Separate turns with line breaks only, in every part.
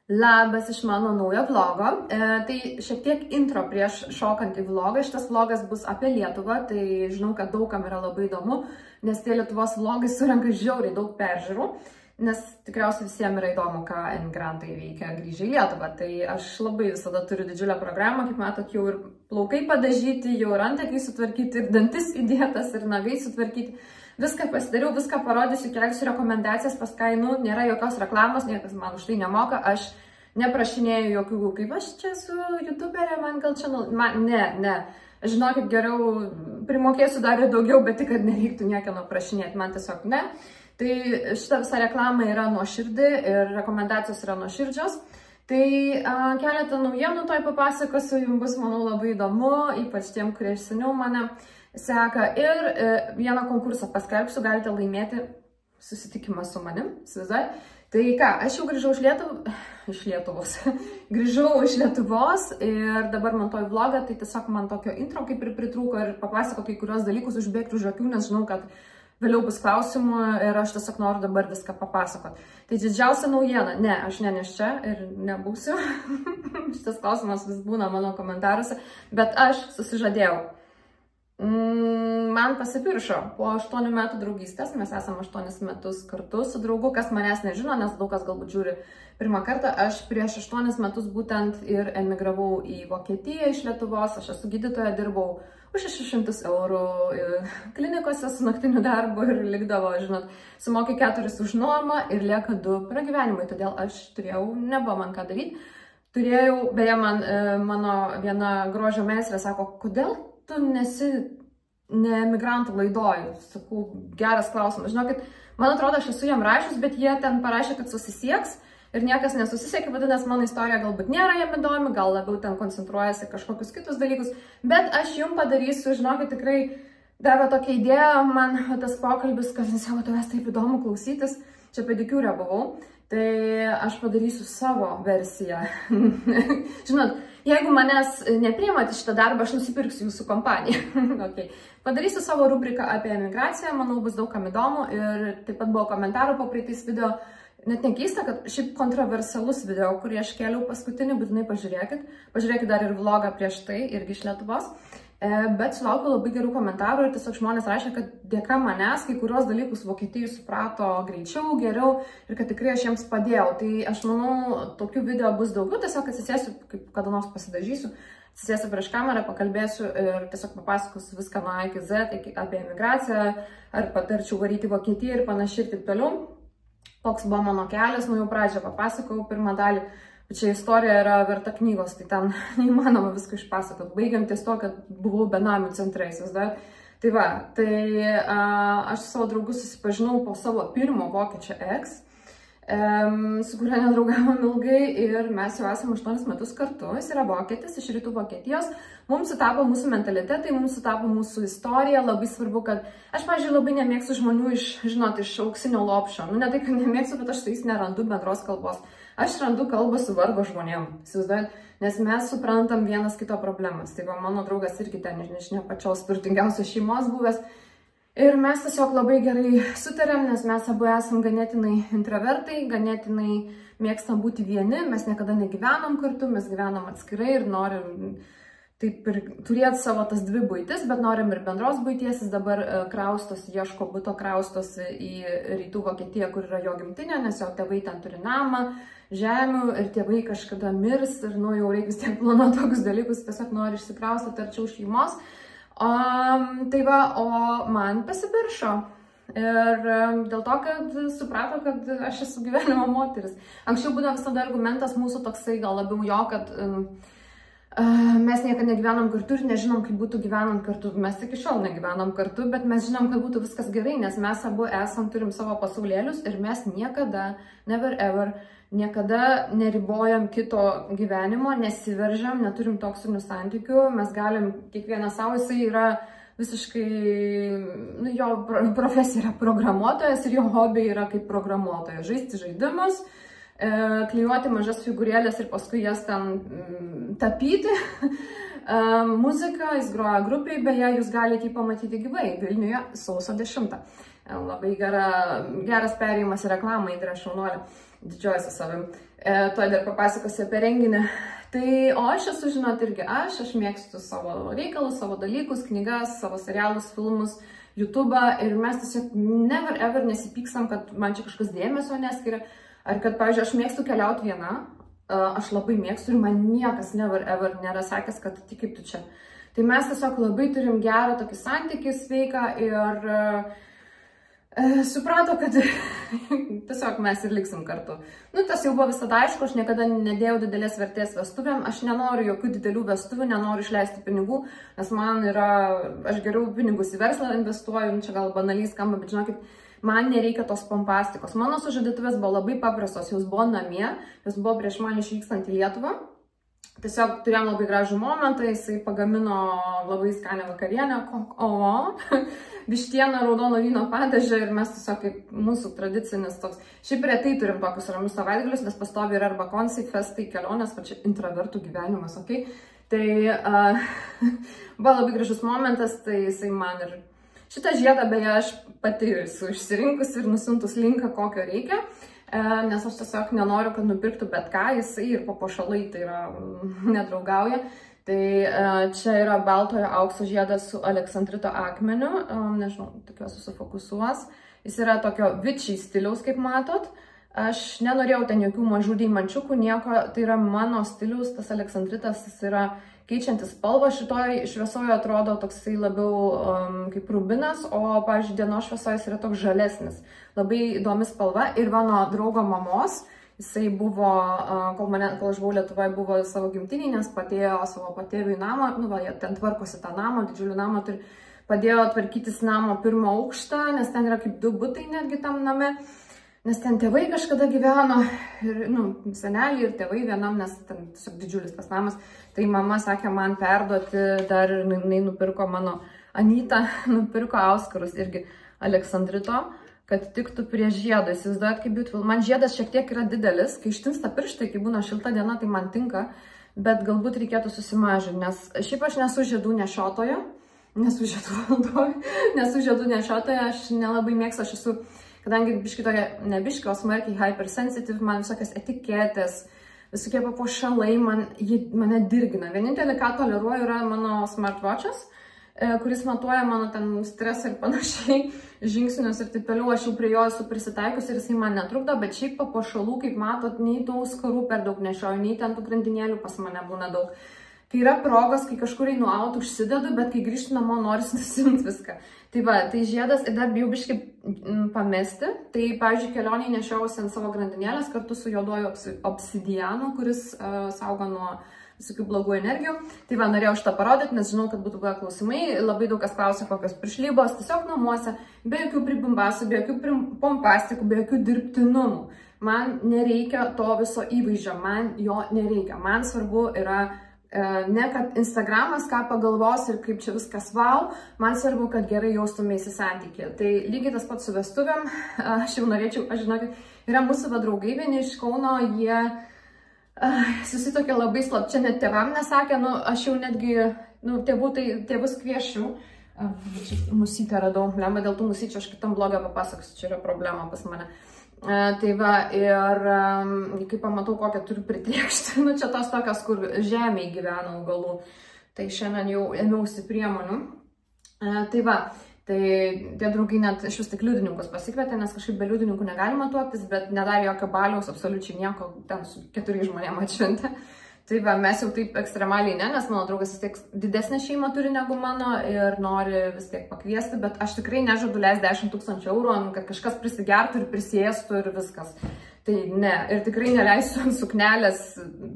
Labas iš mano naujo vlogo. Tai šiek tiek intro prieš šokant į vlogą. Šitas vlogas bus apie Lietuvą, tai žinau, kad daugam yra labai įdomu, nes tie Lietuvos vlogai surenka žiauriai daug peržiūrų, nes tikriausiai visiems yra įdomu, ką emigrantai veikia grįžę į Lietuvą. Tai aš labai visada turiu didžiulę programą, kaip matot, jau ir plaukai padažyti, jau ir antakiai sutvarkyti, ir dantis įdėtas, ir nagai sutvarkyti. Viską pasidariau, viską parodysiu, kelsiu rekomendacijas, paskainu, nėra jokios reklamos, niekas man už tai nemoka, aš neprašinėjau jokių, kaip aš čia su youtuberė, man gal čia, ne, žinokit, geriau primokėsiu dar ir daugiau, bet tik, kad nereiktų niekieno prašinėti, man tiesiog ne. Tai šita visa reklama yra nuoširdi ir rekomendacijos yra nuoširdžios. Tai keletą naujienų toj papasakosiu, jums bus, manau, labai įdomu, ypač tiem, kurie seniau mane seka. Ir vieną konkursą paskelbsiu, galite laimėti susitikimą su manim, įsivaizduojat. Tai ką, aš jau grįžau iš Lietuvos. Grįžau iš Lietuvos ir dabar man toj vlogą, tai tiesiog man tokio intro kaip ir pritrūko ir papasako kai kurios dalykus, užbėgti už akių, nes žinau, kad vėliau bus klausimų ir aš tiesiog noriu dabar viską papasakot. Tai didžiausia naujiena, ne, aš neneščia ir nebūsiu. Šitas klausimas vis būna mano komentaruose, bet aš susižadėjau. Man pasipiršo po 8 metų draugystės, mes esame 8 metus kartu su draugu, kas manęs nežino, nes daug kas galbūt žiūri pirmą kartą, aš prieš 8 metus būtent ir emigravau į Vokietiją iš Lietuvos, aš esu gydytoja, dirbau už 600 eurų klinikose su naktiniu darbu ir likdavo, žinot, sumoki 4 už nuomą ir lieka 2 pragyvenimai, todėl aš turėjau, nebuvo man ką daryti, turėjau, beje, mano viena grožio meistrė sako, kodėl tu nesi ne emigrantų laidoj? Sakau, geras klausimas. Žinokit, man atrodo, aš esu jam rašius, bet jie ten parašė, kad susisieks ir niekas nesusisiekė, vadinasi, mano istorija galbūt nėra jam įdomi, gal labiau ten koncentruojasi kažkokius kitus dalykus, bet aš jums padarysiu, žinokit, tikrai davė tokią idėją, man tas pokalbis, kad sako, tavęs taip įdomu klausytis, čia pedikiūrė buvau, tai aš padarysiu savo versiją. Žinot, jeigu manęs nepriimat šitą darbą, aš nusipirksiu jūsų kompaniją. Okay. Padarysiu savo rubriką apie emigraciją, manau, bus daug kam įdomu ir taip pat buvo komentarų po praeitais video. Net nekeista, kad šiaip kontroversialus video, kurį aš kėliau paskutinį, būtinai pažiūrėkit. Pažiūrėkit dar ir vlogą prieš tai, irgi iš Lietuvos. Bet sulaukiu labai gerų komentarų ir tiesiog žmonės rašė, kad dėka manęs kai kurios dalykus Vokietijai suprato greičiau, geriau ir kad tikrai aš jiems padėjau. Tai aš manau, tokių video bus daugiau, tiesiog atsisėsiu, kaip kada nors pasidažysiu, atsisėsiu prieš kamerą, pakalbėsiu ir tiesiog papasakosiu viską nuo A iki Z, apie emigraciją, ar patarčiau varyti Vokietiją ir panašiai ir taip toliau. Koks buvo mano kelias, jau pradžią papasakau pirmą dalį. Bet čia istorija yra verta knygos, tai ten neįmanoma viską išpasakot. Baigiam ties to, kad buvau benamių centre, įsivaizduojat. Tai va, tai aš su savo draugu susipažinau po savo pirmo vokiečio ex, su kuria nedraugavom ilgai ir mes jau esame 8 metus kartu. Jis yra vokietis iš rytų Vokietijos. Mums sutapo mūsų mentalitetai, mums sutapo mūsų istorija. Labai svarbu, kad aš, pavyzdžiui, labai nemėgstu žmonių iš auksinio lopšio. Nu, ne tai, kad nemėgstu, bet aš su jais nerandu bendros kalbos. Aš randu kalbą su vargo žmonėm, įsivaizduojat, nes mes suprantam vienas kito problemas. Tai va, mano draugas irgi ten iš ne pačios turtingiausios šeimos buvęs. Ir mes tiesiog labai gerai sutarėm, nes mes abu esam ganėtinai introvertai, ganėtinai mėgstam būti vieni, mes niekada negyvenam kartu, mes gyvenam atskirai ir norim taip ir turėti savo tas 2 buitis, bet norim ir bendros buities. Jis dabar kraustosi, ieško buto, kraustosi į rytų Vokietiją, kur yra jo gimtinė, nes jo tėvai ten turi namą, žemių ir tėvai kažkada mirs ir jau reikia vis tiek planuoti tokius dalykus, tiesiog nori išsikraustyti arčiau šeimos. Tai va, o man pasipiršo ir dėl to, kad suprato, kad aš esu gyvenimo moteris. Anksčiau būdavo visada argumentas mūsų toksai, gal labiau jo, kad mes niekada negyvenam kartu ir nežinom, kaip būtų gyvenant kartu. Mes iki šiol negyvenam kartu, bet mes žinom, kad būtų viskas gerai, nes mes abu turim savo pasaulėlius ir mes niekada, never ever, niekada neribojam kito gyvenimo, nesiveržiam, neturim toksinių santykių, mes galim kiekvieną savo, jisai yra visiškai, jo profesija yra programuotojas ir jo hobiai yra kaip programuotojas, žaisti žaidimus, klijuoti mažas figūrėlės ir paskui jas ten tapyti. Muzika, jis groja grupiai, beje, jūs galite jį pamatyti gyvai Vilniuje sausio 10. Labai geras perėjimas į reklamą, Indrė šaunuolė. didžiuojuosi savim. Tuo dar papasakosiu apie renginį. Tai, o aš esu, žinot, irgi aš mėgstu savo reikalus, savo dalykus, knygas, savo serialus, filmus, YouTube'ą ir mes tiesiog never ever nesipykstam, kad man čia kažkas dėmesio neskiria, ar kad, pavyzdžiui, aš mėgstu keliauti viena, aš labai mėgstu ir man niekas never ever nėra sakęs, kad tik kaip tu čia. Tai mes tiesiog labai turim gerą tokį santykį sveiką ir suprato, kad tiesiog mes ir liksim kartu. Nu, tas jau buvo visada aišku, aš niekada nedėjau didelės vertės vestuvėm, aš nenoriu jokių didelių vestuvių, nenoriu išleisti pinigų, nes man yra, aš geriau pinigus į verslą investuoju, čia gal banaliai skamba, bet žinokit, man nereikia tos pompastikos. Mano sužadėtuvės buvo labai paprastos, jos buvo namie, jos buvo prieš man išvykstant į Lietuvą. Tiesiog turėjom labai gražų momentą, jisai pagamino labai skanę vakarienę, vištieną, raudono vyno padažą ir mes tiesiog kaip mūsų tradicinis toks. Šiaip retai turim tokius ramius savaitgalius, nes pastovi yra arba konsai, festai, kelionės, čia intravertų gyvenimas, okei. Tai buvo labai gražus momentas, tai jisai man ir šitą žiedą beje aš pati esu išsirinkusi ir nusintus linką, kokio reikia. Nes aš tiesiog nenoriu, kad nupirktų bet ką, jisai ir papuošalai tai yra nedraugauja. Tai čia yra baltojo aukso žiedas su aleksandrito akmeniu, nežinau, tikiuosi sufokusuos. Jis yra tokio vičiai stiliaus, kaip matot. Aš nenorėjau ten jokių mažų deimančiukų, nieko, tai yra mano stiliaus, tas aleksandritas, jis yra keičiantis spalvą, šitoj šviesoje atrodo toksai labiau kaip rubinas, o, pavyzdžiui, dienos šviesoje jis yra toks žalesnis. Labai įdomi spalva ir mano draugo mamos, jisai buvo, kol aš buvau Lietuvoje, buvo savo gimtinį, nes padėjo savo patėviui namą, nu va, jie ten tvarkosi tą namą, didžiulį namą, tai padėjo tvarkytis namo pirmą aukštą, nes ten yra kaip 2 butai netgi tam name. Nes ten tėvai kažkada gyveno, ir, seneliai ir tėvai vienam, nes ten tiesiog didžiulis tas namas. Tai mama sakė man perduoti, dar jinai nupirko mano Anyta, nupirko auskarus irgi aleksandrito, kad tiktų prie žiedo. Įsivaizduojat, kaip beautiful. Man žiedas šiek tiek yra didelis, kai ištinsta pirštai, kai būna šilta diena, tai man tinka, bet galbūt reikėtų susimažinti, nes šiaip aš nesu žiedų nešiotoja, aš nelabai mėgstu, aš esu kadangi biški tokia, ne biški, o smarkiai hypersensitive, man visokios etiketės, visokie papuošalai, mane dirgina. Vienintelį, ką toleruoju, yra mano smartwatchas, kuris matuoja mano ten stresą ir panašiai, žingsnius ir taip toliau, aš jau prie jo esu prisitaikius ir jisai man netrukdo, bet šiaip papuošalų, kaip matot, nei tų auskarų per daug nešioju, nei ten tų grandinėlių pas mane būna daug. Kai yra progos, kai kažkur einu out, užsidedu, bet kai grįžtu namo, norisi nusimti viską. Tai va, tai žiedas ir dar bijau biškai pamesti. Tai, pavyzdžiui, kelioniai nešiausi ant savo grandinėlės kartu su juodoju obsidianu, kuris saugo nuo visokių blogų energijų. Tai va, norėjau šitą parodyti, nes žinau, kad būtų buvę klausimai. Labai daug kas klausia, kokios piršlybos, tiesiog namuose, be jokių pribimbasų, be jokių pompastikų, be jokių dirbtinumų. Man nereikia to viso įvaizdžio, man jo nereikia. Man svarbu yra ne kad Instagramas ką pagalvos ir kaip čia viskas wow, man svarbu, kad gerai jaustumėsi santykį. Tai lygiai tas pats su vestuvėm, aš jau norėčiau, aš žinau, yra mūsų draugai vieni iš Kauno, jie susitokė labai slapčia, net tėvam nesakė, aš jau netgi, tėvus kvieščiau, musytę radau, lemba dėl tų musyčių, aš kitam blogą papasakosiu, čia yra problema pas mane. Tai va, ir kai pamatau, kokią turiu pritriekšti, čia tos tokios, kur žemėje gyvena augalų, tai šiandien jau ėmiausi priemonių. Tai va, tai tie draugai net iš vis tik liudininkus pasikvietė, nes kažkaip be liudininkų negalima tuoktis, bet nedarė jokio baliaus, absoliučiai nieko, ten su 4 žmonėm atšventė. Tai va, mes jau taip ekstremaliai ne, nes mano draugas vis tiek didesnę šeimą turi negu mano ir nori vis tiek pakviesti, bet aš tikrai nežadu leisti 10 000 eurų, kad kažkas prisigertų ir prisėstų ir viskas. Tai ne, ir tikrai neleisiu ant suknelės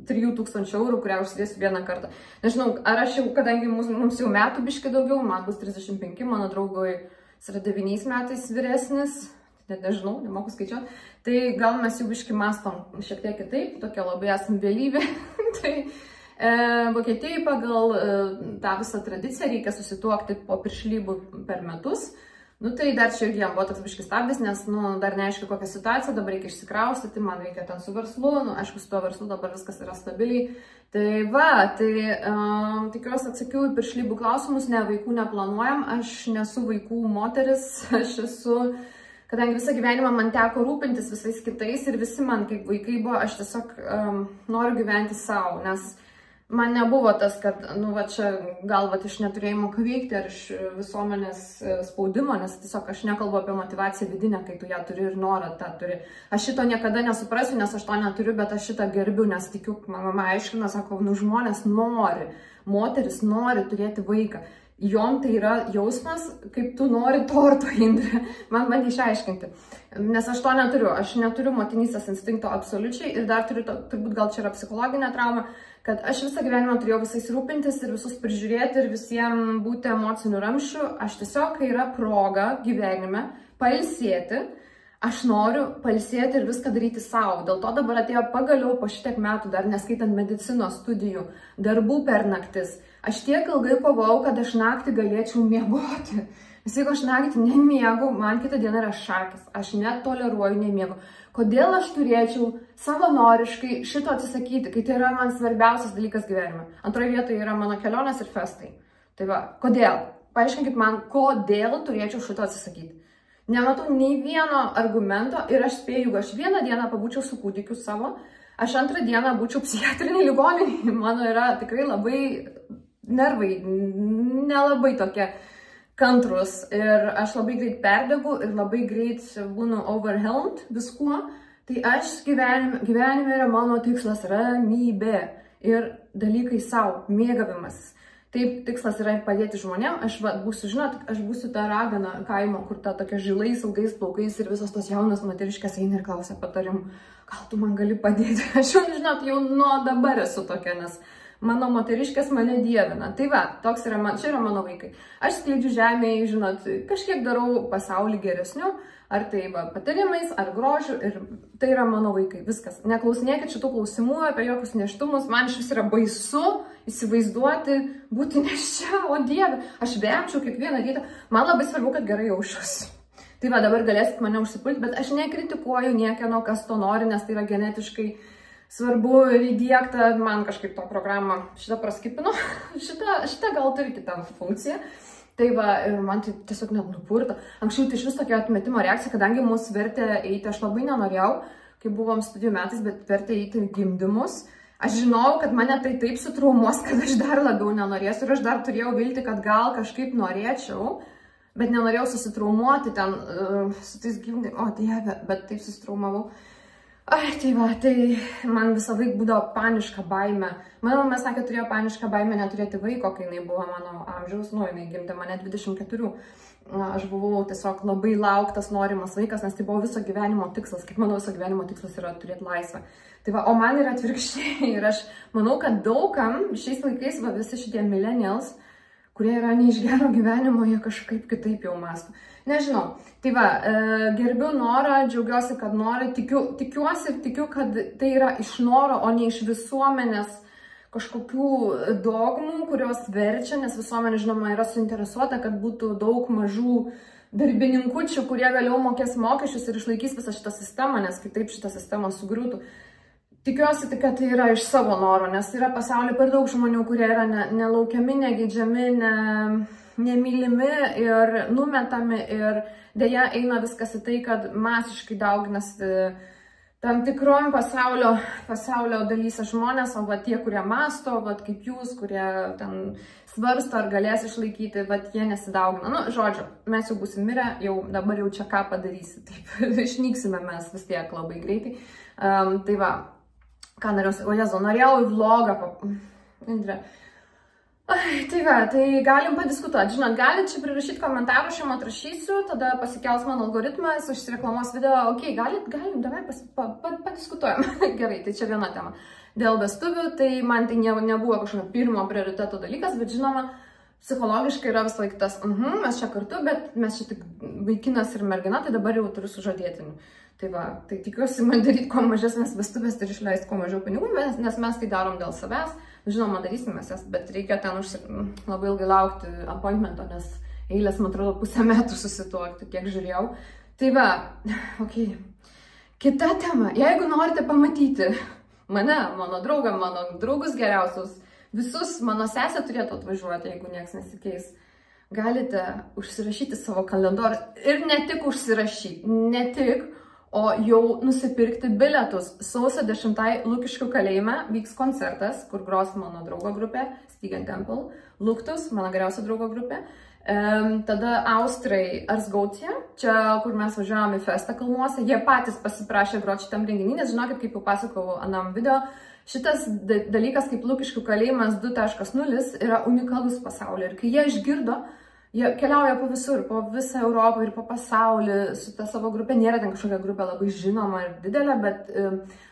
3000 eurų, kurią užsidėsiu vieną kartą. Nežinau, ar aš jau, kadangi mums jau metų biški daugiau, man bus 35, mano draugui jis yra 9 metais vyresnis, net nežinau, nemoku skaičiuoti, tai gal mes jau biški mastom šiek tiek kitaip, tokia labai esam vėlyvė. Tai Vokietijai pagal tą visą tradiciją reikia susituokti po piršlybų per metus. Tai dar čia irgi jam buvo toks biškis stabdis, nes dar neaišku kokią situaciją, dabar reikia išsikraustyti, man reikia ten su verslu, aišku, su tuo verslu dabar viskas yra stabiliai. Tai va, tikiuosi atsakiau į piršlybų klausimus, ne, vaikų neplanuojam, aš nesu vaikų moteris, aš esu kadangi visą gyvenimą man teko rūpintis visais kitais ir visi man kaip vaikai buvo, aš tiesiog noriu gyventi savo, nes man nebuvo tas, kad, nu, va čia gal va iš neturėjimo ką veikti ar iš visuomenės spaudimo, nes tiesiog aš nekalbu apie motivaciją vidinę, kai tu ją turi ir norą tą turi. Aš šito niekada nesuprasiu, nes aš to neturiu, bet aš šitą gerbiu, nes tikiu, mama aiškina, sako, nu, žmonės nori, moteris nori turėti vaiką. Jom tai yra jausmas, kaip tu nori torto, Indrė. Man bandė išaiškinti. Nes aš to neturiu. Aš neturiu motinystės instinkto absoliučiai ir dar turiu, turbūt gal čia yra psichologinė trauma, kad aš visą gyvenimą turėjau visais rūpintis ir visus prižiūrėti ir visiems būti emocinių ramščių. Aš tiesiog, kai yra proga gyvenime pailsėti, aš noriu pailsėti ir viską daryti savo. Dėl to dabar atėjo pagaliau po šitiek metų, dar neskaitant medicinos studijų, darbų per naktis. Aš tiek ilgai kovau, kad aš naktį galėčiau miegoti. Nes jeigu aš naktį nemiegu, man kitą dieną yra šakis. Aš netoleruoju nemiegu. Kodėl aš turėčiau savanoriškai šito atsisakyti, kai tai yra man svarbiausias dalykas gyvenime? Antroje vietoje yra mano kelionės ir festai. Tai va, kodėl? Paaiškinkit man, kodėl turėčiau šito atsisakyti. Nematau nei vieno argumento ir aš spėju, jeigu aš vieną dieną pabūčiau su kūdikiu savo, aš antrą dieną būčiau psichiatrinėj ligoninėj. Mano yra tikrai labai nervai, nelabai tokie kantrus ir aš labai greit perdegu ir labai greit būnu overwhelmed viskuo. Tai aš gyvenime yra mano tikslas ramybė ir dalykai savo, mėgavimas. Taip, tikslas yra padėti žmonėm. Aš būsiu, žinot, aš būsiu ta ragana kaimo, kur ta tokia žilais, ilgais plaukais ir visos tos jaunas moteriškės eina ir klausia patarimų. Gal tu man gali padėti? Aš jau, žinot, jau nuo dabar esu tokia, nes mano moteriškės mane dievina. Tai va, toks yra čia yra mano vaikai. Aš skleidžiu žemėje, žinot, kažkiek darau pasaulį geresniu, ar tai va, patarimais, ar grožiu, ir tai yra mano vaikai. Viskas. Neklausinėkit šitų klausimų apie jokius nėštumus, man šis yra baisu įsivaizduoti, būti nėščia, o dieve. Aš verčiau kiekvieną rytą. Man labai svarbu, kad gerai jaučiuosi. Tai va, dabar galėsit mane užsipulti, bet aš nekritikuoju niekieno, kas to nori, nes tai yra genetiškai svarbu ir įdiegta, man kažkaip to programą šitą praskipino, šitą gal turi kitą funkciją. Tai va, ir man tai tiesiog net nupurto. Anksčiau tai iš vis tokia atmetimo reakcija, kadangi mus vertė eiti, aš labai nenorėjau, kai buvom studijų metais, bet vertė eiti gimdymus. Aš žinojau, kad mane tai taip sutraumuos, kad aš dar labiau nenorėsiu ir aš dar turėjau vilti, kad gal kažkaip norėčiau, bet nenorėjau susitraumuoti ten su tais gimdymais, o dieve, bet taip susitraumavau. Ai, tai va, tai man visą laiką būdavo paniška baimė. Mano mama sakė, turėjo panišką baimę neturėti vaiko, kai jinai buvo mano amžiaus, jinai gimdė mane 24. Aš buvau tiesiog labai lauktas, norimas vaikas, nes tai buvo viso gyvenimo tikslas, kaip mano viso gyvenimo tikslas yra turėti laisvę. Tai va, o man yra atvirkščiai ir aš manau, kad daugam šiais laikais, va, visi šitie millennials, kurie yra ne iš gero gyvenimo, jie kažkaip kitaip jau mąsto. Nežinau. Tai va, gerbiu norą, džiaugiuosi, kad nori, tikiuosi ir tikiu, kad tai yra iš noro, o ne iš visuomenės kažkokių dogmų, kurios verčia, nes visuomenė, žinoma, yra suinteresuota, kad būtų daug mažų darbininkučių, kurie vėliau mokės mokesčius ir išlaikys visą šitą sistemą, nes kitaip šitą sistemą sugriūtų. Tikiuosi tik, kad tai yra iš savo noro, nes yra pasaulyje per daug žmonių, kurie yra nelaukiami, negeidžiami, nemylimi ir numetami ir dėja eina viskas į tai, kad masiškai dauginasi tam tikrom pasaulio dalyse žmonės, o va tie, kurie masto, va kaip jūs, kurie ten svarsto ar galės išlaikyti, va jie nesidaugina. Nu, žodžiu, mes jau būsim mirę, jau dabar jau čia ką padarysi, taip, išnyksime mes vis tiek labai greitai. Tai va, ką norėjau, o Jezu, norėjau į vlogą, Indrė. Ai, tai va, tai galim padiskutuoti. Žinot, galit čia prirašyti komentarų, aš jums atrašysiu, tada pasikels mano algoritmas, užsireklamuos video, ok, galim, davai padiskutuojam. Gerai, tai čia viena tema. Dėl vestuvių, tai man tai nebuvo kažkokio pirmo prioriteto dalykas, bet žinoma, psichologiškai yra vis laik tas, mes čia kartu, bet mes čia tik vaikinas ir mergina, tai dabar jau turiu sužadėtinių. Tai va, tai tikiuosi man daryti kuo mažesnės vestuvės ir išleisti kuo mažiau pinigų, nes mes tai darom dėl savęs. Žinoma, darysimės jas, bet reikia ten labai ilgai laukti appointmento, nes eilės, man atrodo, pusę metų susituokti, kiek žiūrėjau. Tai va, ok. Kita tema. Jeigu norite pamatyti mane, mano draugą, mano draugus geriausius, visus, mano sesę turėtų atvažiuoti, jeigu nieks nesikeis. galite užsirašyti savo kalendorių ir ne tik užsirašyti, ne tik, o jau nusipirkti bilietus. Sausio 10 Lukiškių kalėjime vyks koncertas, kur gros mano draugo grupė, Stygian Temple, Luktus, mano geriausia draugo grupė. Tada Austrai Arsgautie, čia kur mes važiavome į festą kalnuose, jie patys pasiprašė groti šitam renginį, nes žinokit, kaip jau pasakojau anam video, šitas dalykas kaip Lukiškių kalėjimas 2.0 yra unikalus pasaulyje. Ir kai jie išgirdo, jie keliauja po visur, po visą Europą ir po pasaulį su ta savo grupė. Nėra ten kažkokia grupė labai žinoma ir didelė, bet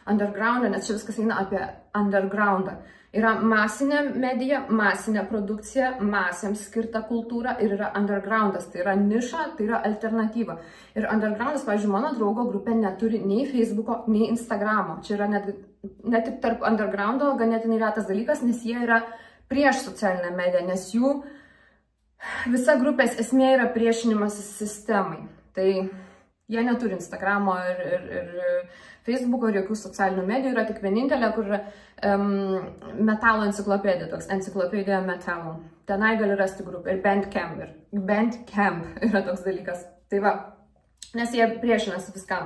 undergroundą, nes čia viskas eina apie undergroundą. Yra masinė medija, masinė produkcija, masėms skirta kultūra ir yra undergroundas. Tai yra niša, tai yra alternatyva. Ir undergroundas, pavyzdžiui, mano draugo grupė neturi nei Facebooko, nei Instagramo. Čia yra net ir tarp undergroundo ganėtinai retas dalykas, nes jie yra prieš socialinę mediją, nes jų visa grupės esmė yra priešinimas sistemai. Tai jie neturi Instagramo ir Facebooko ir jokių socialinių medijų, yra tik vienintelė, kur metalo enciklopedija, toks enciklopedija metalo. Tenai gali rasti grupę ir Bandcamp yra toks dalykas. Tai va, nes jie priešinasi viskam.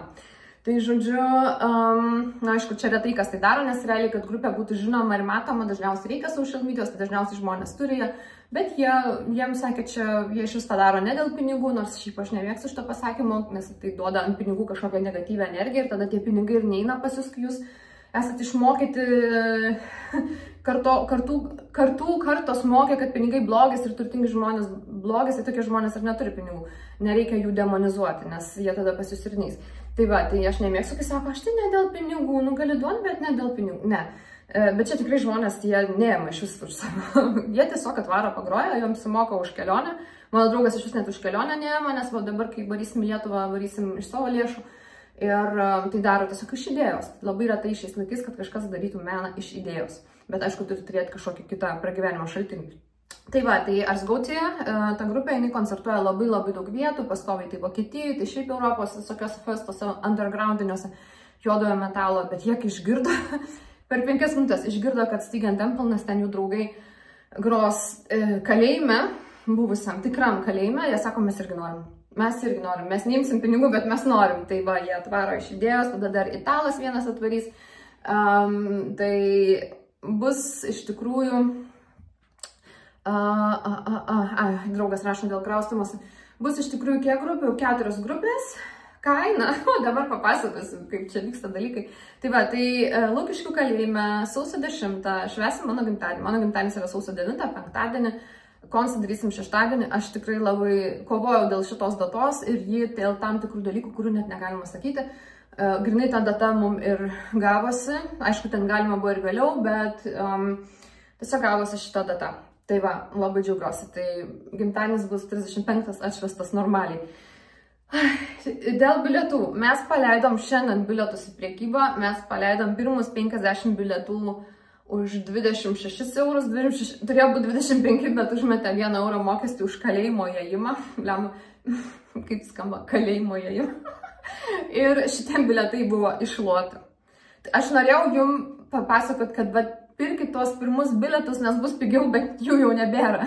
Tai žodžiu, na aišku, čia retai kas tai daro, nes realiai, kad grupė būtų žinoma ir matoma, dažniausiai reikia social medijos, tai dažniausiai žmonės turi ją, bet jiems sakė, čia jie iš vis tą daro ne dėl pinigų, nors šiaip aš nemėgstu šito pasakymo, nes tai duoda ant pinigų kažkokią negatyvę energiją ir tada tie pinigai ir neina pas jūs, kai jūs esate išmokyti, kartos mokė, kad pinigai blogis ir turtingi žmonės blogis, tai tokie žmonės ir neturi pinigų. Nereikia jų demonizuoti, nes jie tada pas jūs ir neis. Tai va, tai aš nemėgstu, kai sako, aš tai ne dėl pinigų, nu gali duoti, bet ne dėl pinigų. Ne. Bet čia tikrai žmonės, jie neėma iš visur savo. Jie tiesiog atvaro pagroja, joms sumoka už kelionę. Mano draugas iš vis net už kelionę neėma, nes va, dabar, kai varysim į Lietuvą, varysim iš savo lėšų. Ir tai daro tiesiog iš idėjos. Labai retai šiais laikais, kad kažkas darytų meną iš idėjos. Bet aišku, turi turėti kažkokį kitą pragyvenimo šaltinį. Tai va, tai Arsgautie, ta grupė, jinai koncertuoja labai daug vietų, pastoviai tai Vokietijoje, tai šiaip Europos visokios festuose, undergroundiniuose, juodojo metalo, bet jie išgirdo, per 5 minutės išgirdo, kad Stygian Temple, nes ten jų draugai gros kalėjime, buvusiam tikram kalėjime, jie sako, mes irgi norim, mes neimsim pinigų, bet mes norim. Tai va, jie atvaro iš idėjos, tada dar italas vienas atvarys. Tai bus iš tikrųjų, draugas rašo dėl kraustymosi, bus iš tikrųjų kiek grupių, 4 grupės, kaina, o dabar papasakosiu, kaip čia vyksta dalykai. Tai va, tai Lukiškių kalėjime sausio 10 švęsim mano gimtadienį. Mano gimtadienis yra sausio 9, penktadienį. Koncą darysim šeštadienį, aš tikrai labai kovojau dėl šitos datos ir jį dėl tam tikrų dalykų, kurių net negalima sakyti. Grinai ta data mums ir gavosi, aišku, ten galima buvo ir vėliau, bet tiesiog gavosi šita data. Tai va, labai džiaugiuosi, tai gimtadienis bus 35 atšvestas normaliai. Dėl bilietų, mes paleidom šiandien bilietus į priekybą, mes paleidom pirmus 50 bilietų už 26 eurus, turėjo būti 25, bet užmetė 1 eurą mokestį už kalėjimo įėjimą. Kaip skamba, kalėjimo įėjimą. Ir šitie bilietai buvo iššluoti. Aš norėjau jums papasakoti, kad pirkit tos pirmus bilietus, nes bus pigiau, bet jų jau nebėra.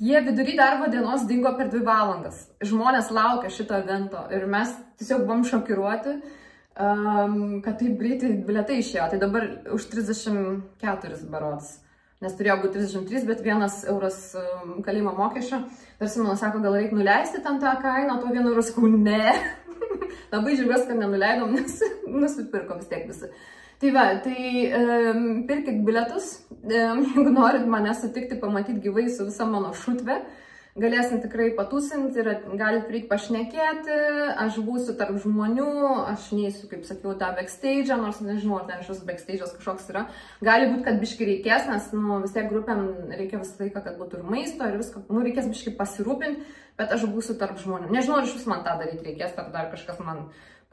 Jie vidury darbo dienos dingo per 2 valandas. Žmonės laukia šito evento ir mes tiesiog buvom šokiruoti, kad taip greitai bilietai išėjo. Tai dabar už 34 berods, nes turėjo būti 33, bet 1 euras kalėjimo mokesčio. Dar Simonas sako, gal reikia nuleisti ten tą kainą, to 1 eurą, sakau, ne. Labai džiaugiuosi, kad nenuleidom, nes nusipirko vis tiek visi. Tai va, tai pirkit bilietus, jeigu norit mane sutikti, pamatyti gyvai su visa mano šutve. Galėsim tikrai patūsinti ir galit prieiti pašnekėti, aš būsiu tarp žmonių, aš neįsiu, kaip sakiau, tą backstage, nors nežinau, ar ten šis backstage'as kažkoks yra. Gali būti, kad biški reikės, nes vis tiek grupėm reikia visą laiką, kad būtų ir maisto, ir viską, reikės biški pasirūpinti, bet aš būsiu tarp žmonių. Nežinau, ar iš vis man tą daryti reikės, ar dar kažkas man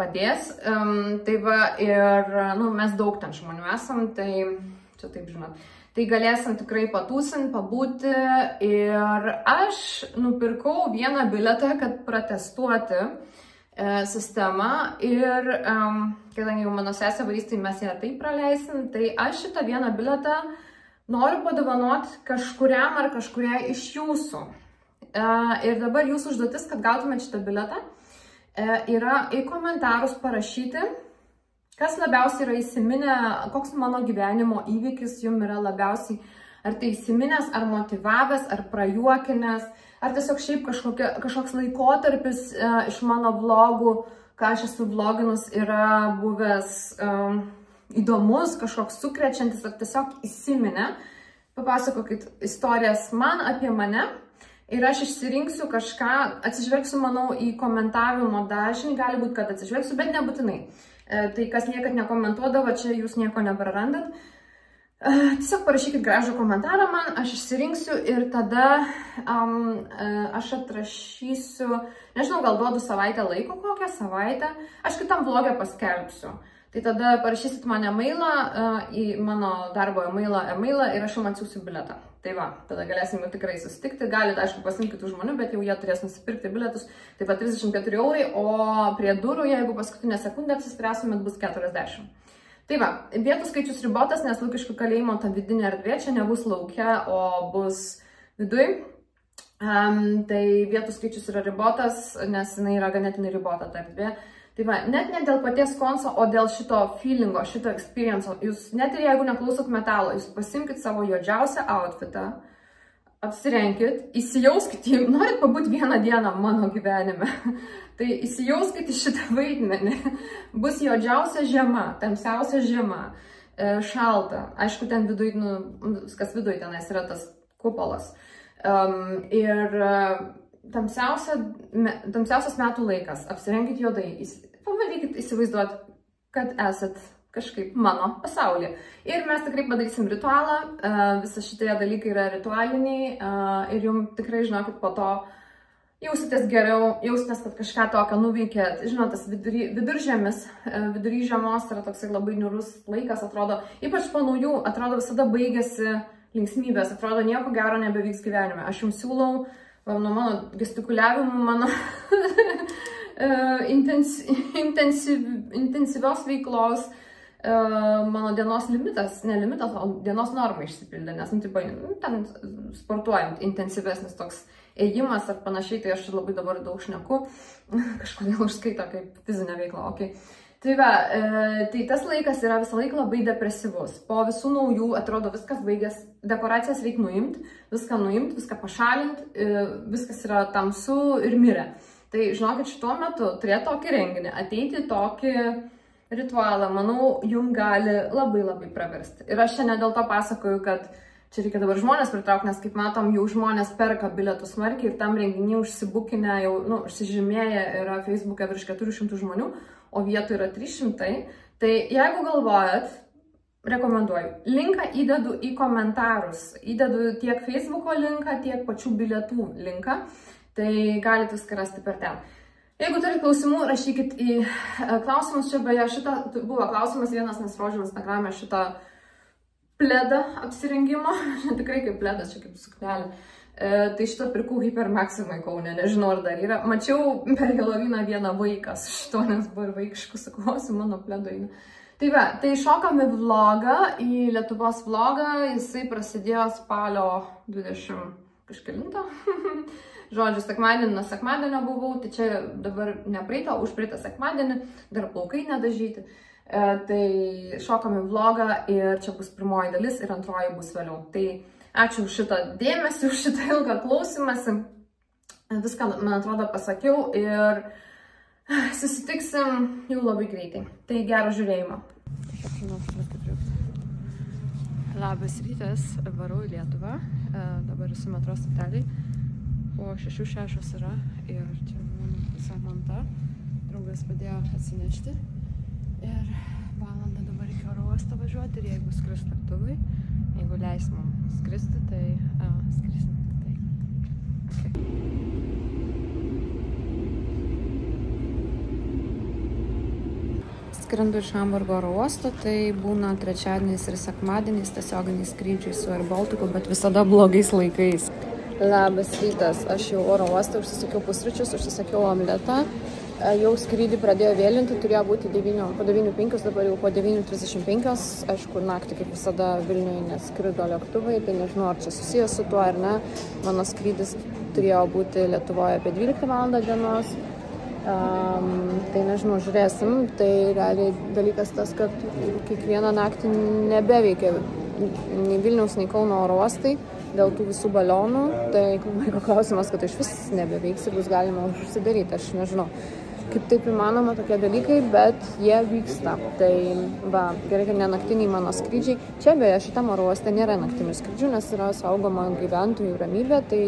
padės. Tai va, ir mes daug ten žmonių esam, tai čia taip žinot. Tai galėsim tikrai patūsinti, pabūti ir aš nupirkau 1 bilietą, kad pratestuoti sistemą ir kadangi jau mano sesė varys, tai mes ją taip praleisim, tai aš šitą 1 bilietą noriu padovanoti kažkuriam ar kažkuriai iš jūsų. Ir dabar jūsų užduotis, kad gautumėte šitą biletą, yra į komentarus parašyti, kas labiausiai yra įsiminę, koks mano gyvenimo įvykis jums yra labiausiai, ar tai įsiminęs, ar motyvavęs, ar prajuokinęs, ar tiesiog šiaip kažkoks laikotarpis iš mano vlogų, ką aš esu vloginus, yra buvęs įdomus, kažkoks sukrečiantis, ar tiesiog įsiminę. Papasakokit istorijas man apie mane ir aš išsirinksiu kažką, atsižvelgsiu, manau, į komentavimo dažnį, gali būti, kad atsižvelgsiu, bet nebūtinai. Tai kas niekad nekomentuodavo, čia jūs nieko neprarandat. Tiesiog parašykit gražų komentarą man, aš išsirinksiu ir tada aš atrašysiu, nežinau, gal duodu savaitę laiko, kokią savaitę, aš kitam vlogę paskelbsiu. Tai tada parašysit man e-mailą, į mano darbo e-mailą ir aš jums atsiųsiu biletą. Tai va, tada galėsim jau tikrai susitikti, galite, aišku, pasiimti kitų žmonių, bet jau jie turės nusipirkti biletus, taip pat 34 eurai, o prie durų, jeigu paskutinę sekundę apsispręsumėt, bus 40. Tai va, vietų skaičius ribotas, nes Lukiškių kalėjimo ta vidinė erdvė čia nebus laukia, o bus viduj. Tai vietų skaičius yra ribotas, nes jinai yra ganėtinai ribota ta erdvė. Tai va, net ne dėl paties konso, o dėl šito feelingo, šito experience'o. Jūs net ir jeigu neklausot metalo, jūs pasimkit savo juodžiausią outfitą, apsirenkit, įsijauskit, jei norit pabūti vieną dieną mano gyvenime, tai įsijauskit į šitą vaidmenį. Bus juodžiausia žiema, tamsiausia žiema, šalta. Aišku, ten viduj, viskas viduj tenais yra tas kupolas. Ir tamsiausias metų laikas, apsirenkit juodai, pabandykit įsivaizduoti, kad esat kažkaip mano pasaulyje. Ir mes tikrai padarysim ritualą, visi šitie dalykai yra ritualiniai ir jums tikrai, žinokit, po to jausitės geriau, jausitės, kad kažką tokio nuveikėt. Žinot, tas viduržiemis, vidury žiemos yra toksai labai niūrus laikas, atrodo, ypač po naujų, atrodo visada baigėsi linksmybės, atrodo nieko gero nebevyks gyvenime. Aš jums siūlau nuo mano gestikuliavimų, mano intensyvios veiklos, mano dienos limitas, ne limitas, o dienos norma išsipildė, nes ten sportuojant intensyvesnis toks ėjimas ar panašiai, tai aš labai dabar daug šneku, kažkodėl užskaito kaip fizinė veikla, okei. Tai va, tai tas laikas yra visą laiką labai depresyvus. Po visų naujų atrodo viskas baigęs, dekoracijas reikia nuimti, viską pašalinti, viskas yra tamsu ir mirę. Tai žinokit, šituo metu turėti tokį renginį, ateiti tokį ritualą, manau, jums gali labai labai praversti. Ir aš čia ne dėl to pasakoju, kad čia reikia dabar žmonės pritraukti, nes kaip matom, jau žmonės perka bilietus smarkiai ir tam renginį užsibukinę, jau, užsižymėję yra Facebook'e virš 400 žmonių, o vietų yra 300. Tai jeigu galvojat, rekomenduoju, linką įdedu į komentarus, įdedu tiek Facebook'o linką, tiek pačių bilietų linką, tai galite viską rasti per ten. Jeigu turite klausimų, rašykit į klausimus, čia beje šitą buvo klausimas vienas, nes rodžiau Instagram'e šitą pledą apsirengimo, tikrai kaip pledas, čia kaip suknelė. Tai šitą pirkau Hypermaximai Kaune, nežinau ar dar yra. Mačiau per Helovyną vieną vaiką su šito, nes buvo ir vaikiškų suklausimų mano pledoinį. Tai va, tai šokam į vlogą, į Lietuvos vlogą, jisai prasidėjo spalio 20 kažkelinto. Žodžiu, sekmadienį nuo sekmadienio buvau, tai čia dabar nepraeitą, užpraeitą sekmadienį, dar plaukai nedažyti. Tai šokam į vlogą ir čia bus pirmoji dalis ir antroji bus vėliau. Tai ačiū už šitą dėmesį, už šitą ilgą klausimąsi. Viską, man atrodo, pasakiau ir susitiksim jau labai greitai. Tai gero žiūrėjimo. Labas rytas, varau į Lietuvą. Dabar esu metro stoteliai. Po 6:06 yra ir čia mano Samanta. Draugas padėjo atsinešti. Ir valandą dabar iki oro uosto važiuoti ir jeigu skris lėktuvai, jeigu leis mums skristi, tai skrisim. Tai. Okay. Skrendu iš Hamburgo oro uosto, tai būna trečiadieniais ir sekmadieniais tiesioginiais skrydžiai su Air Balticu, bet visada blogais laikais. Labas rytas, aš jau oro uostą užsisakiau pusryčius, užsisakiau omletą jau skrydį pradėjo vėlinti, turėjo būti po 9:05, dabar jau po 9:35. Aišku, naktį kaip visada Vilniuje neskrido lėktuvai, tai nežinau, ar čia susijęs su tuo ar ne. Mano skrydis turėjo būti Lietuvoje apie 12 val. Dienos. Tai nežinau, žiūrėsim. Tai realiai dalykas tas, kad kiekvieną naktį nebeveikia nei Vilniaus, nei Kauno oro uostai dėl tų visų balionų. Tai Maiko klausimas, kad iš vis nebeveiks ir bus galima užsidaryti. Aš nežinau, kaip taip įmanoma tokie dalykai, bet jie vyksta. Tai va, gerai, kad ne naktiniai mano skrydžiai. Čia beje šitam oro uoste nėra naktinių skrydžių, nes yra saugoma gyventojų ramybė. Tai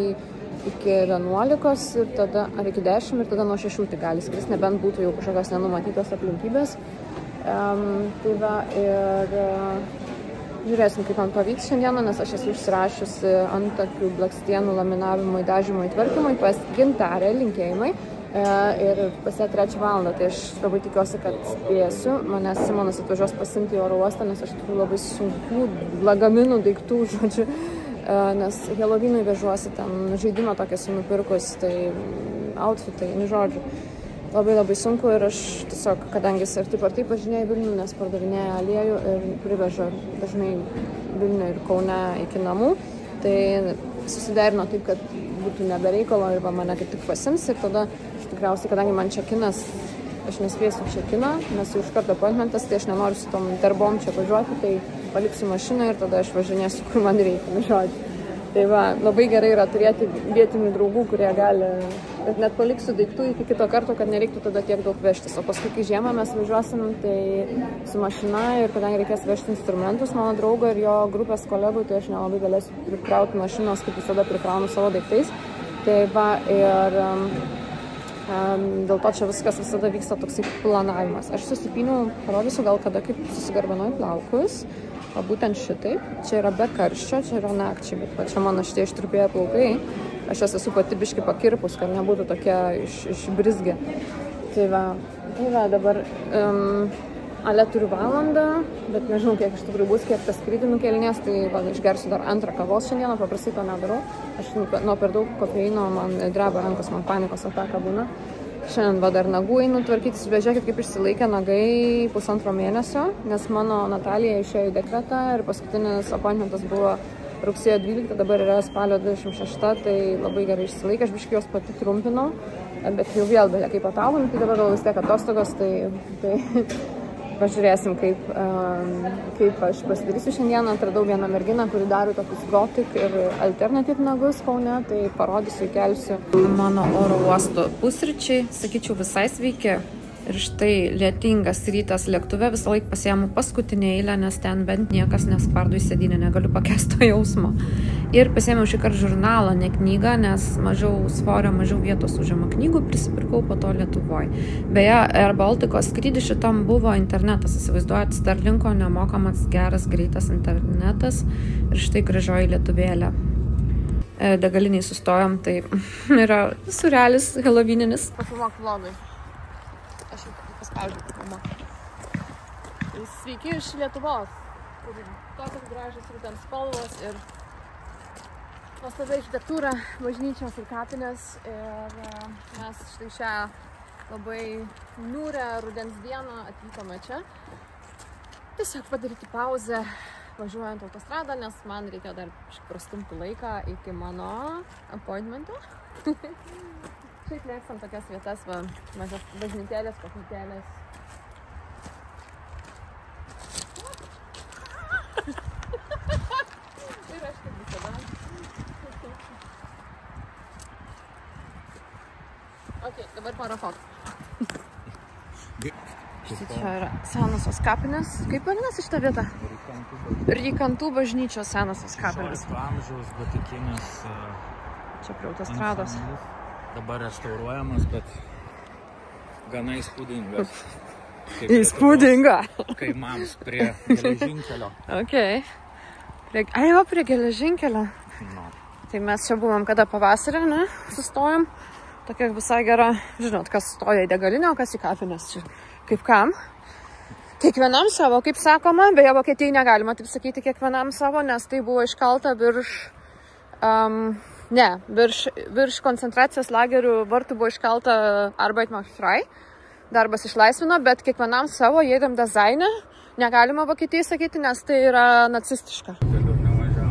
iki 11 ir tada, ar iki 10 ir tada nuo 6 tai gali skristi, nebent būtų jau kažkokios nenumatytos aplinkybės. Tai va, ir žiūrėsim, kaip man pavyks šiandieną, nes aš esu užsirašiusi antakių blakstienų laminavimui, dažymui, tvarkymui pas Gintarę, linkėjimai. Ir pas ją 3 valandą, tai aš labai tikiuosi, kad spėsiu. Manęs Simonas atvažiuos pasiimti į oro uostą, nes aš turiu labai sunkių lagaminų daiktų, žodžiu. Nes Helovinui vežuosi ten žaidimą tokią nupirkus, tai outfitai, žodžiu. Labai sunku ir aš tiesiog, kadangi jis ir taip ar taip važinėja Vilnių, nes pardavinėja aliejų ir priveža dažnai Vilnių ir Kaune iki namų, tai susiderino taip, kad būtų nebereikalo ir mane kaip tik pasims ir tada tikriausiai, kadangi man čekinas, aš nespėsiu čekiną, nes jau iš karto appointmentas, tai aš nenoriu su tom darbom čia važiuoti, tai paliksiu mašiną ir tada aš važinėsiu, kur man reikia, žodžiu. Tai va, labai gerai yra turėti vietinių draugų, kurie gali, bet net paliksiu daiktų iki kito karto, kad nereiktų tada tiek daug vežtis. O paskui, kai žiemą mes važiuosim, tai su mašina ir kadangi reikės vežti instrumentus mano draugo ir jo grupės kolegų, tai aš nelabai galėsiu prikrauti mašinos, kaip visada prikraunu savo daiktais. Tai va, ir dėl to čia viskas visada vyksta toksai planavimas. Aš susipyniau, parodysiu gal kada, kaip susigarbanojau plaukus. O būtent šitaip, čia yra be karščio, čia yra nakčiai, bet va, čia mano šitie ištrupėję plaukai, aš jas esu pati biški pakirpus, kad nebūtų tokia išbrizgė. Tai va dabar ale turiu valandą, bet nežinau, kiek iš tikrųjų bus, kiek tas skrydį nukelinės, tai va, išgersiu dar antrą kavos šiandieną, paprastai to nedarau. Aš nuo per daug kofeino, man dreba rankos, man panikos ataka būna. Šiandien va dar nagų einu tvarkytis, bet žiūrėkit, kaip išsilaikė nagai 1,5 mėnesio, nes mano Natalija išėjo į dekretą ir paskutinis appointmentas buvo rugsėjo 12, dabar yra spalio 26, tai labai gerai išsilaikė, aš biškai jos pati trumpinau, bet jau vėl beje kaip ataugom, tai dabar gal vis tiek atostogos, tai pažiūrėsim, kaip aš pasidarysiu šiandieną. Atradau vieną merginą, kuri daro tokius gotik ir alternatyv nagus Kaune, tai parodysiu, įkelsiu. Mano oro uosto pusryčiai, sakyčiau, visai sveiki. Ir štai lietingas rytas lėktuve, visą laiką pasiėmu paskutinę eilę, nes ten bent niekas nespardo į sėdynę, negaliu pakęsti to jausmo. Ir pasiėmiau šį kartą žurnalą, ne knygą, nes mažiau svorio, mažiau vietos užima knygų, prisipirkau po to Lietuvoj. Beje, Air Baltikos skrydį šitam buvo internetas, įsivaizduojat, Starlinko nemokamas, geras, greitas internetas ir štai gražioji lietuvėlė. Degaliniai sustojom, tai yra surealis helovininis. Pafilmuok vlogui. Aš jau paspaudžiu filmą. Sveiki iš Lietuvos, kur tokios gražios rudens spalvos ir nuostabi architektūra, bažnyčios ir kapinės. Ir mes štai šią labai niūrią rudens dieną atvykome čia. Tiesiog padaryti pauzę važiuojant autostradą, nes man reikėjo dar prastumti laiką iki mano appointmento. Šiaip mėgstam tokias vietas, va, mažas bažnytėlės, koplytėlės. Ir aš kaip visada. Ok, dabar porą fotų. Štai čia yra senosios kapinės. Kaip vadinasi šitą vietą? Rykantų bažnyčios senosios kapinės.
16 amžiaus gotikinis.
Čia prie autostrados.
Dabar restauruojamas, bet gana įspūdingas.
Įspūdinga.
Kaimams prie geležinkelio.
Ok. Prie geležinkelio.
No.
Tai mes čia buvom kada pavasarį, ne? Sustojom. Tokia visai gera, žinot, kas stoja į degalinę, o kas į kapines čia. Kaip kam? Kiekvienam savo, kaip sakoma. Beje, Vokietijai negalima taip sakyti kiekvienam savo, nes tai buvo iškalta virš Ne, virš koncentracijos lagerių vartų buvo iškelta Arbeit macht frei, darbas išlaisvino, bet kiekvienam savo, jėdam dizaine, negalima Vokietijai sakyti, nes tai yra nacistiška.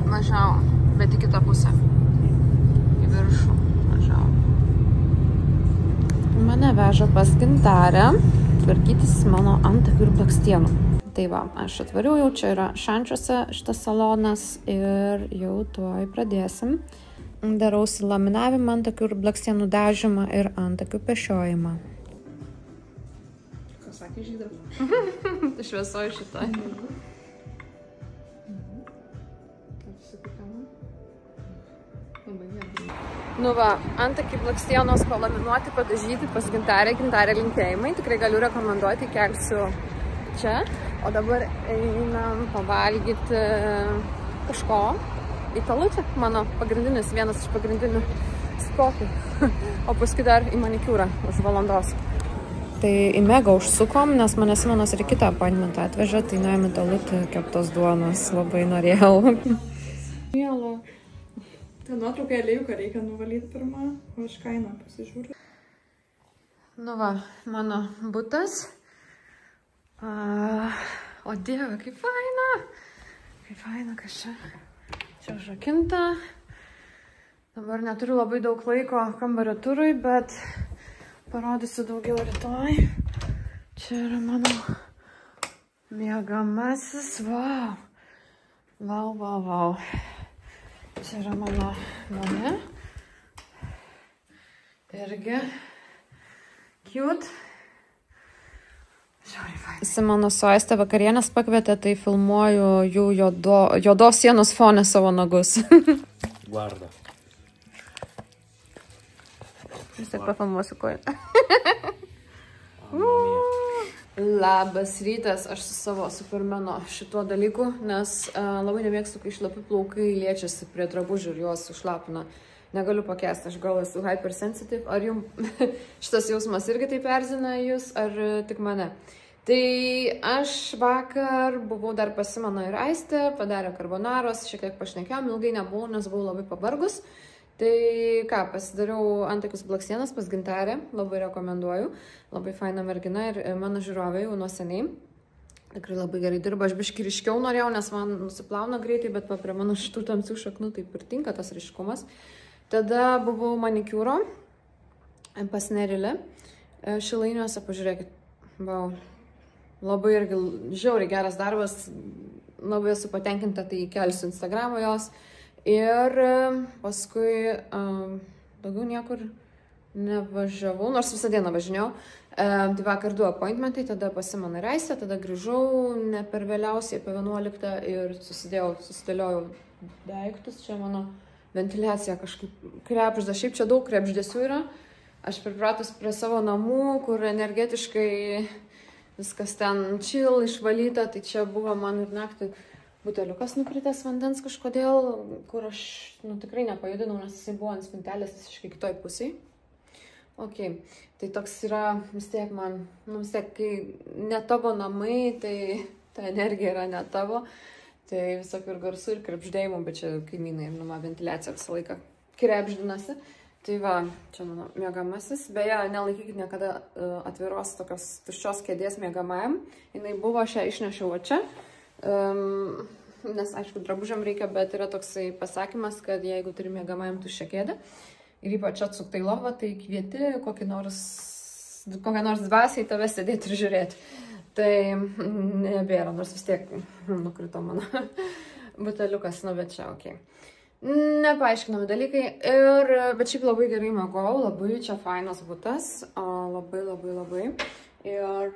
Važiavo, bet į kitą pusę. Į viršų važiavo. Mane veža pas Gintarę tvarkytis mano antakių ir blakstienų. Tai va, aš atvariau jau, čia yra Šančiuose šitas salonas ir jau tuoj pradėsim. Darausi laminavimą, antakių ir blakstienų dažymą ir antakių pešiojimą.
Ką sakė Žydra?
Šviesoj šitoj. Nu va, antakiai blakstienos palaminuoti, padažyti pas Gintarę. Gintarė linkėjimai. Tikrai galiu rekomenduoti, kelsiu čia. O dabar einam pavalgyti kažko. Italutė, mano pagrindinis, vienas iš pagrindinių spotų. O paskui dar į manikiūrą už valandos. Tai į Megą užsukom, nes mane Simonas ir kitą appointmentą atvežė, tai nuėjom Italutį keptos duonos. Labai norėjau.
Miela. Ta nuotrauka aliejų, ką reikia nuvalyti pirmą, o aš kainą pasižiūriu.
Nu va, mano butas. O Dieve, kaip faina. Kaip faina, kas čia. Čia užrakinta. Dabar neturiu labai daug laiko kambario turui, bet parodysiu daugiau rytoj. Čia yra mano miegamasis. Vau. Vau, vau, vau. Čia yra mano namė. Irgi cute. Simono su Aiste vakarienės pakvietė, tai filmuoju jų juodos sienos fone savo nagus.
Guarda.
Vis tiek pafilmuosiu koją. Labas rytas, aš su savo Supermano šituo dalyku, nes labai nemėgstu, kai šlapi plaukai liečiasi prie drabužių ir juos užlapina. Negaliu pakęsti, aš gal esu hypersensitive. Ar jums šitas jausmas irgi taip erzina jūs, ar tik mane? Tai aš vakar buvau dar pas Simoną ir Aistę, padarė karbonaros, šiek tiek pašnekėjom, ilgai nebuvau, nes buvau labai pavargus. Tai ką, pasidariau antakius blakstienas pas Gintarę, labai rekomenduoju, labai faina mergina ir mano žiūrovė jau nuo seniai. Tikrai labai gerai dirba, aš biškį ryškiau norėjau, nes man nusiplauna greitai, bet prie mano šitų tamsių šaknų taip ir tinka tas ryškumas. Tada buvau manikiūro pas Nerilę Šilainiuose, pažiūrėkit, wow. Labai irgi žiauriai geras darbas, labai esu patenkinta, tai kelsiu Instagramą jos. Ir paskui daugiau niekur nevažiavau, nors visą dieną važinėjau. Tai vakar 2 appointmentai, tada pas Simoną ir Aistę, tada grįžau ne per vėliausiai apie 11 ir susidėliojau daiktus. Čia mano ventiliacija kažkaip krebžda, šiaip čia daug krebždesių yra. Aš pripratus prie savo namų, kur energetiškai viskas ten chill, išvalyta, tai čia buvo man ir naktį buteliukas nukritęs vandens kažkodėl, kur aš tikrai nepajudinau, nes jisai buvo ant spintelės visiškai kitoj pusėj. Ok, tai toks yra vis tiek man, vis tiek, kai ne tavo namai, tai ta energija yra ne tavo. Tai visokių ir garsų, ir krepždėjimų, bet čia kaimynai, ventiliacija visą laiką krepždinasi. Tai va, čia mano miegamasis. Beje, nelaikykit niekada atviros tokios tuščios kėdės miegamajam. Jinai buvo, aš ją išnešiau čia. Nes, aišku, drabužiam reikia, bet yra toksai pasakymas, kad jeigu turi miegamajam tuščią kėdę ir ypač atsuktai lovą, tai kvieti kokią nors dvasią į tave sėdėti ir žiūrėti. Tai nebėra, nors vis tiek nukrito mano buteliukas, bet čia ok. Nepaaiškinami dalykai, bet šiaip labai gerai miegojau, labai čia fainas butas, labai. Ir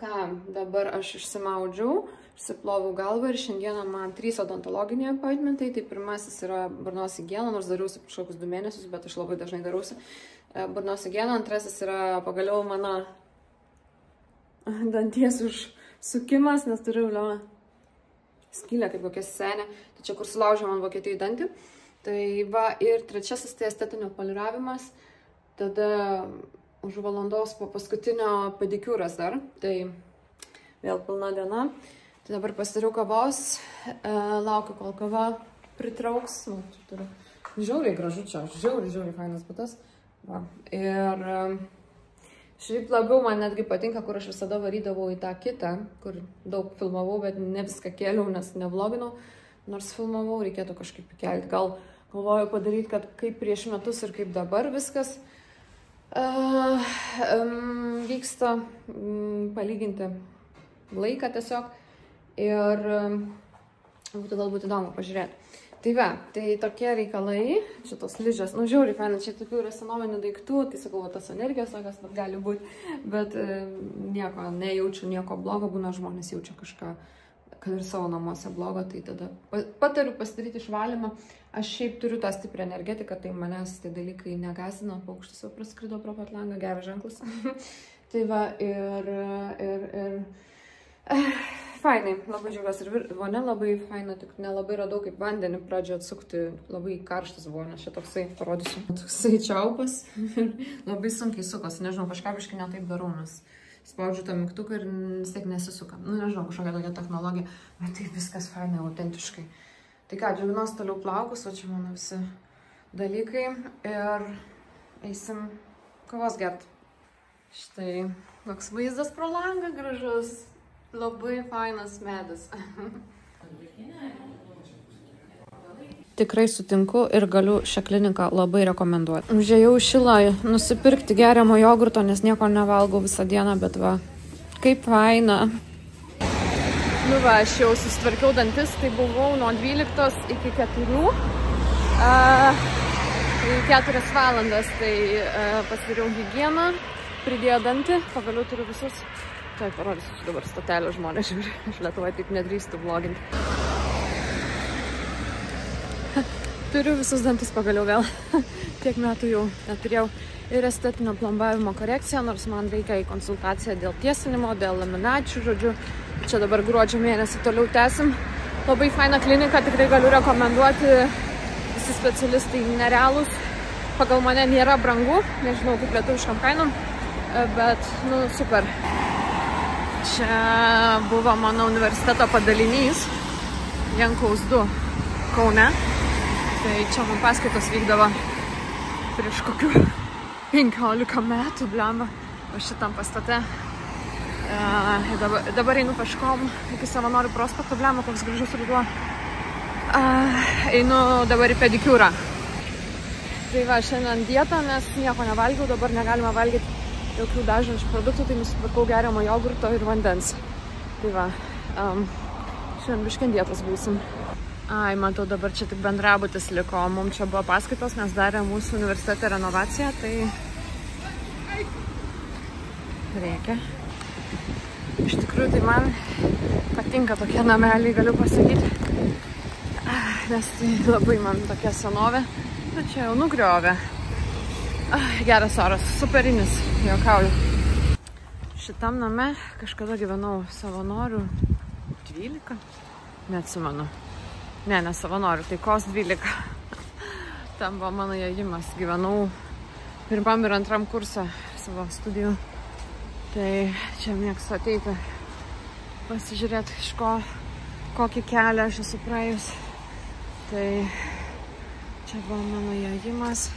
ką, dabar aš išsimaudžiau, išsiploviau galvą ir šiandieną man 3 odontologiniai appointmentai. Tai pirmasis yra burnos higiena, nors dariausi kažkokius 2 mėnesius, bet aš labai dažnai darausi burnos higiena. Antrasis yra pagaliau mano danties užsukimas, nes turiu skylę kaip kokia senė. Tai čia, kur sulaužė man Vokietijai dantį. Tai va, ir trečiasis tai estetinio poliravimas. Tada už valandos po paskutinio pedikiūras dar. Tai vėl pilna diena. Tai dabar pasidariau kavos. Laukiu, kol kava pritrauks. Čia turiu Žiauriai gražu čia, žiauriai fainas butas. Va. Ir šiaip labiau man netgi patinka, kur aš visada varydavau į tą kitą, kur daug filmavau, bet ne viską kėliau, nes nevloginau. Nors filmavau, reikėtų kažkaip įkelti. Gal galvoju padaryti, kad kaip prieš metus ir kaip dabar viskas vyksta, palyginti laiką tiesiog. Ir būtų galbūt įdomu pažiūrėti. Tai va, tai tokie reikalai, šitos ližės, nu žiauriai fainai, čia tokių yra senovinių daiktų, tai sakau, tas energijos tokios gali būti, bet nieko, nejaučiu nieko blogo, būna žmonės jaučia kažką, kad ir savo namuose blogo, tai tada patariu pasidaryti išvalymą. Aš šiaip turiu tą stiprią energetiką, tai manęs tie dalykai negąsdina, paukštis jau praskrido pro pat langą, geras ženklas. Tai va, ir fainai, labai džiaugiuosi ir vonia labai faina, tik nelabai radau kaip vandenį pradžio atsukti, labai karštas buvo, nes čia toksai, parodysiu, toksai čiaupas, labai sunkiai sukosi, nežinau, kažką biškai netaip darau, nes spaudžiu tą mygtuką ir vis tiek nesisuka, nu nežinau, kažkokia tokia technologija, bet tai viskas fainai, autentiškai. Tai ką, džiaugiuosi toliau plaukus, o čia mano visi dalykai ir eisim kavos gert. Štai toks vaizdas pro langą gražus. Labai fainas medis. Tikrai sutinku ir galiu šią kliniką labai rekomenduoti. Užėjau į Šilą nusipirkti geriamo jogurto, nes nieko nevalgau visą dieną, bet va, kaip faina. Nu va, aš jau susitvarkiau dantis, tai buvau nuo 12 iki 4. 4 valandas, tai pasidariau higieną, pridėjo dantį, pagaliau turiu visus. Tai parodysiu, dabar stotelio žmonės žiūri, aš Lietuvoje taip nedrįstu vloginti. Turiu visus dantis pagaliau vėl, tiek metų jau neturėjau ir estetinio plombavimo korekciją, nors man reikia į konsultaciją dėl tiesinimo, dėl laminačių, žodžiu, čia dabar gruodžio mėnesį toliau tęsim. Labai faina klinika, tikrai galiu rekomenduoti, visi specialistai nerealūs, pagal mane nėra brangu, nežinau kaip lietuviškam kainom, bet, nu, super. Čia buvo mano universiteto padalinys, Jankaus 2 Kaune. Tai čia man paskaitos vykdavo prieš kokių 15 metų, blemba, o šitam pastate. Dabar einu peškom iki Savanorių prospekto, blemba, koks gražus ruduo. Einu dabar į pedikiūrą. Tai va, šiandien dieta, nes nieko nevalgiau, dabar negalima valgyti jokių dažančių produktų, tai nusipirkau geriamo jogurto ir vandens. Tai va, šiandien biškien dietos būsim. Ai, matau, dabar čia tik bendrabutis liko, mums čia buvo paskaitos, nes darė mūsų universitete renovaciją, tai reikia. Iš tikrųjų, tai man patinka tokie nameliai, galiu pasakyti, nes tai labai man tokia senovė, bet čia jau nugriovė. Geras oras, superinis, juokauju. Šitam name kažkada gyvenau Savanorių 12, neatsimenu. Ne Savanorių, Taikos 12. Tam buvo mano įėjimas, gyvenau 1. ir 2. kursą savo studijų. Tai čia mėgstu ateiti, pasižiūrėti iš kokį kelią aš esu praėjus. Tai čia buvo mano įėjimas.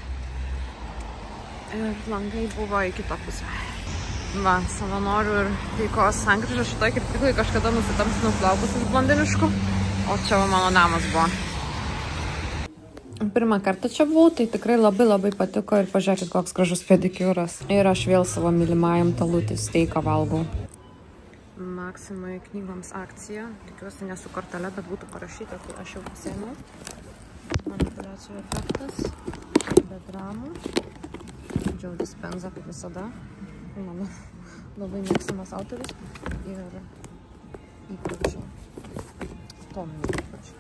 Ir langai buvo į kitą pusę. Va, Savanorių ir Taikos sankryža šitoj kirpyklai kažkada nusitamsinau plaukus iš blondiniškų, o čia mano namas buvo. Pirmą kartą čia buvau, tai tikrai labai patiko ir pažiūrėkit, koks gražus pedikiūras. Ir aš vėl savo mylimajam Talutį steiką valgau. Maksimai knygoms akcija, tikiuosi ne su kortele, bet būtų parašyta, tai aš jau pasiėmiau. Manipuliacijų efektas, be dramų. Joe Dispenza, kaip visada, mano labai mėgstamas autorius ir įpročiai, tominiai įpročiai.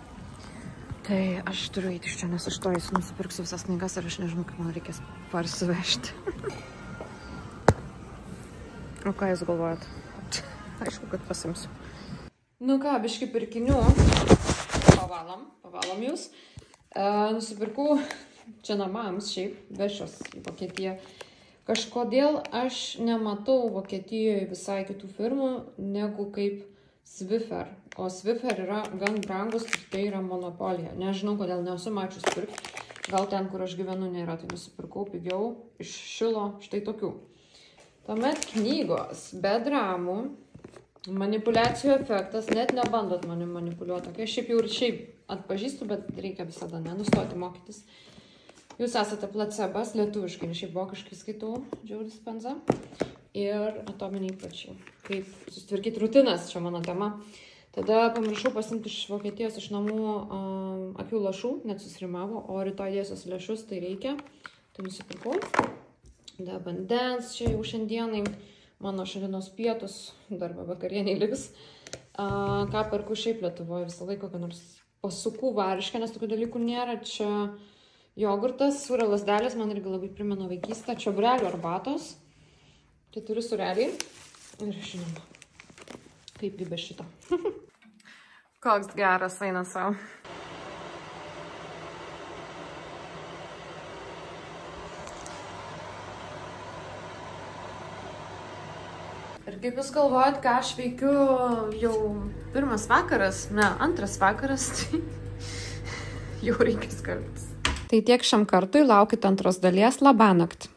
Tai aš turiu eiti iš čia, nes aš to nusipirksiu visas knygas ir aš nežinau, kaip man reikės parsivežti. O ką jūs galvojat? Aišku, kad pasimsiu. Nu ką, biški pirkinių, pavalom jūs. Nusipirkau čia namams šiaip, vešios į Vokietiją. Kažkodėl aš nematau Vokietijoje visai kitų firmų negu kaip Swiffer. O Swiffer yra gan brangus ir tai yra monopolija. Nežinau, kodėl nesu mačius pirkti. gal ten, kur aš gyvenu, nėra, tai nusipirkau pigiau iš Šilo štai tokių. Tuomet knygos, be dramų, manipuliacijų efektas, net nebandot mane manipuliuoti. Okay? Šiaip jau ir šiaip atpažįstu, bet reikia visada nenustoti mokytis. Jūs esate placebas, lietuviškai, ne šiaip vokiškai skaitau, Joe Dispenza. Ir atominiai įpročiai. Kaip susitvarkyti rutinas, čia mano tema. Tada pamiršau pasimti iš Vokietijos iš namų akių lašų, net susirimavo, o rytoj dėsios lėšus, tai reikia. Tai nusipirkau. Da vandens, čia jau šiandienai, mano šiandienos pietus, darba vakarieniai liks. Ką perku šiaip Lietuvoje, visą laiką, kad nors pasukų variškę, nes tokių dalykų nėra. Čia jogurtas, sūrio lasdelės, man irgi labai primena vaikystę, čiobrelių arbatos. Tai turiu sūrelį ir žinoma, kaipgi be šito. Koks geras eina savo. Ir kaip jūs galvojat, ką aš veikiu jau pirmas vakaras, antras vakaras, tai jau reikia skalbtis. Tai tiek šiam kartui, laukit antros dalies, labanakt.